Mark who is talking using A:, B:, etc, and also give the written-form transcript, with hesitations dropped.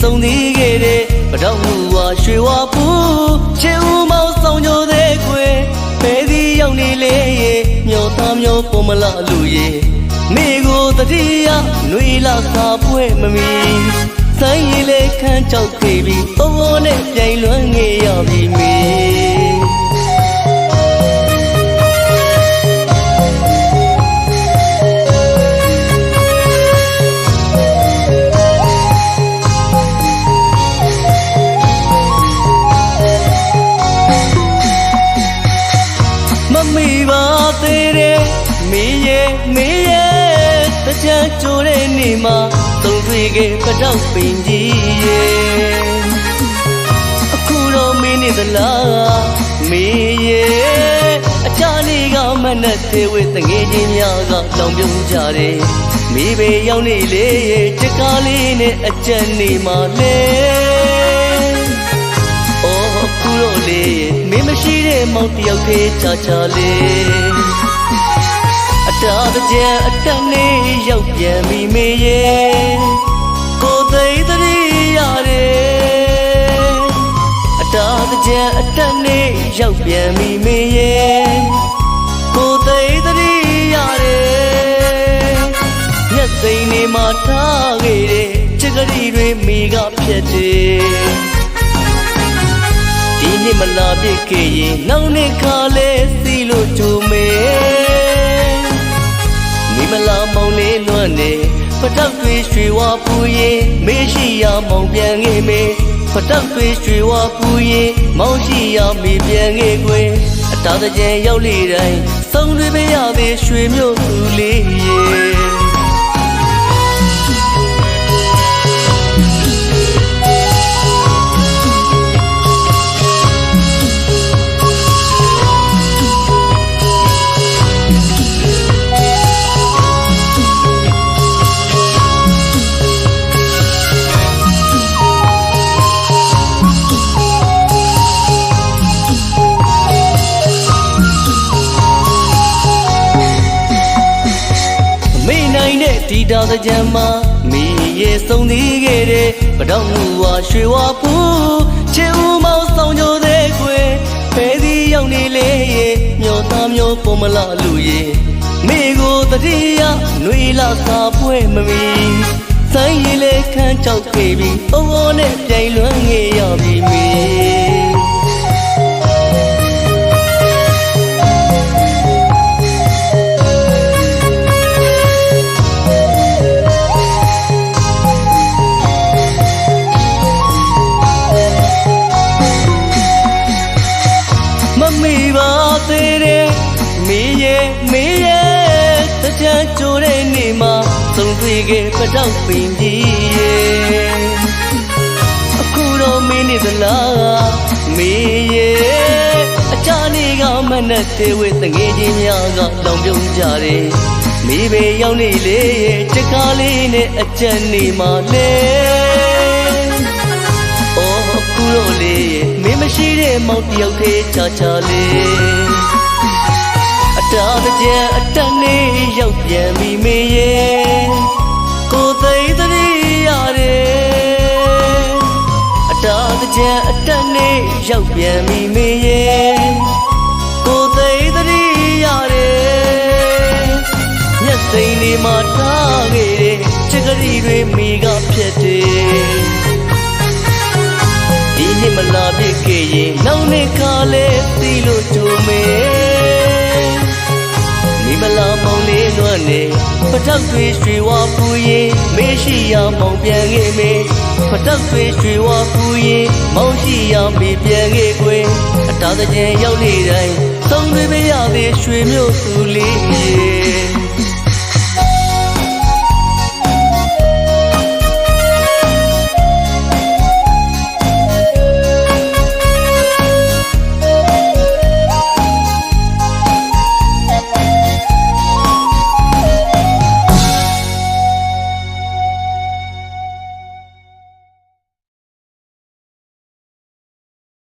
A: ဆုံးသေးခဲ့တဲ့ပတောက်မှုဝါရွှေဝါပူချေဦးမောင်ဆောင်ကြတဲ့ခွေဘယ်ဒီရောက်နေလေမျောသားမျောပေါ်မလာလူရဲ့မိကိုတတိယနှွေလာစာပွဲမမီဆိုင်ရည်လေခန်းချောက်ခဲ့ပြီးဘဝနဲ့ပြိုင်လွမ်းငေရပြီမေမိပါသေးတယ်မေရဲ့တကြံကြိုတဲ့နေ့မှာသုံးတွေ့ခဲ့ပတောက်ပင်ကြီးရဲ့အခုတော့မင်းနေသလားမေရဲ့အချားလေးကမနဲ့သေးဝဲတငယ်ချင်းများကတောင်းပြုံးကြတယ်မိပဲရောက်နေလေတကားလေးနဲ့အကြံနေမှာလေခုတော့လေမင်းမရှိတဲ့မောင်တယောက်သေးချာချာလေးအတားတကြံအတက်နေရောက်ပြန်ပြီမေရဲ့ကိုယ်သိသတိရတယ်အတားတကြံအတက်နေရောက်ပြန်ပြီမေရဲ့ကိုယ်သိသတိရတယ်မျက်စိနေမှာထားခဲ့တဲ့ချစ်ကလေးတွေမိကဖြစ်တယ်ဒီနေ့မလာပြစ်ခဲ့ရင်နောက်နေ့ခါလဲစီလို့ကြိုမေမိမလာမောင်လေးလွမ်းနေပတောက်တွေရွှေဝါပူရင်မေးရှိရမောင်ပြန်ခဲ့မေပတောက်တွေရွှေဝါပူရင်မောင်ရှိရမေပြန်ခဲ့ကွယ်အတားတကြံရောက်လေတိုင်းဆုံးတွေမရသေးရွှေမြို့သူလေးရဲ့ဒီတာတကြံမှာမိရဲ့ဆုံးသေးခဲ့တဲ့ပတောက်မှုဝါရွှေဝါပူချေဦးမောင်ဆောင်ကြတဲ့ခွေဘယ်ဒီရောက်နေလေမျောသားမျောပေါ်မလာလူရဲ့မိကိုတတိယနှွေလာစာပွဲမမီဆိုင်ရည်လေခန်းချောက်ခဲ့ပြီးဘဝနဲ့ပြိုင်လွမ်းငေရပြီမေမိပါသေးတယ်မေရဲ့တကြံကြိုတဲ့နေ့မှာသုံးတွေ့ခဲ့ပတောက်ပင်ကြီးရဲ့အခုတော့မင်းနေသလားမေရဲ့အချားလေးကမနဲ့သေးဝဲတငယ်ချင်းများကတောင်းပြုံးကြတယ်မိပဲရောက်နေလေတကားလေးနဲ့အကြံနေမှာလေခုတော့လေမင်းမရှိတဲ့မောင်တယောက်သေးချာချာလေးအတားတကြံအတက်နေရောက်ပြန်ပြီမေရဲ့ကိုယ်သိသတိရတယ်အတားတကြံအတက်နေရောက်ပြန်ပြီမေရဲ့ကိုယ်သိသတိရတယ်မျက်စိနေမှာထားခဲ့တဲ့ချစ်ကလေးတွေမိကဖြစ်တယ်ဒီနေ့မလာပြစ်ခဲ့ရင်နောက်နေ့ခါလဲစီလို့ကြိုမေမိမလာမောင်လေးလွမ်းနေပတောက်တွေရွှေဝါပူရင်မေးရှိရမောင်ပြန်ခဲ့မေပတောက်တွေရွှေဝါပူရင်မောင်ရှိရမေပြန်ခဲ့ကွယ်အတားတကြံရောက်လေတိုင်းသုံးတွေမရသေးရွှေမြို့သူလေး